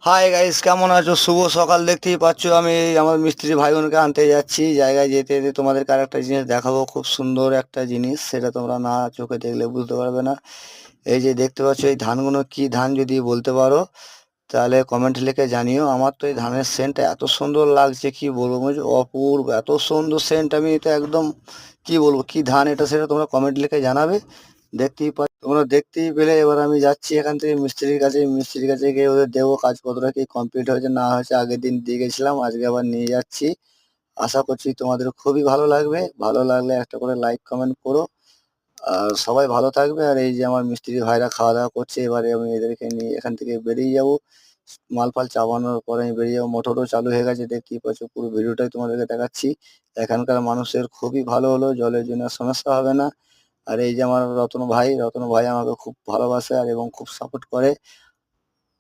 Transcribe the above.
Hi guys, কেমন আছো? শুভ সকাল। দেখতেই পাচ্ছ আমি আমার মিস্ত্রি ভাই বোনকে আনতে যাচ্ছি। জায়গায় যেতে যেতে তোমাদেরকে আর একটা জিনিস দেখাবো, খুব সুন্দর একটা জিনিস, সেটা তোমরা না চোখে দেখলে বুঝতে পারবে না। এই যে দেখতে পাচ্ছ, এই ধানগুলো কি ধান যদি বলতে পারো তাহলে কমেন্ট লিখে জানিও। আমার তো এই ধানের সেন্টটা এত সুন্দর লাগছে, কি বলবো, বুঝছো? অপূর্ব, এত সুন্দর সেন্ট। আমি এটা একদম কি বলবো, কি ধান এটা সেটা তোমরা কমেন্ট লিখে জানাবে। দেখতেই পাচ্ছ, তোমরা দেখতেই পেলে। এবার আমি যাচ্ছি এখান থেকে মিস্ত্রির কাছে গিয়ে ওদের দেবো কাজপত্র কি কমপ্লিট হয়েছে না হয়েছে। আগের দিন দিয়ে গেছিলাম, আজকে আবার নিয়ে যাচ্ছি। আশা করছি তোমাদের খুবই ভালো লাগবে। ভালো লাগলে একটা করে লাইক কমেন্ট করো। আর সবাই ভালো থাকবে। আর এই যে আমার মিস্ত্রি ভাইরা খাওয়া দাওয়া করছে, এবারে আমি এদেরকে নিয়ে এখান থেকে বেরিয়ে যাব। মাল ফাল চাপানোর পরে আমি বেরিয়ে যাবো। মোটরও চালু হয়ে গেছে, দেখতেই পাচ্ছ। পুরো ভিডিওটাই তোমাদেরকে দেখাচ্ছি। এখানকার মানুষের খুবই ভালো হলো, জলের জন্য সমস্যা হবে না। আর এই যে আমার রতন ভাই আমাকে খুব ভালোবাসে আর এবং খুব সাপোর্ট করে।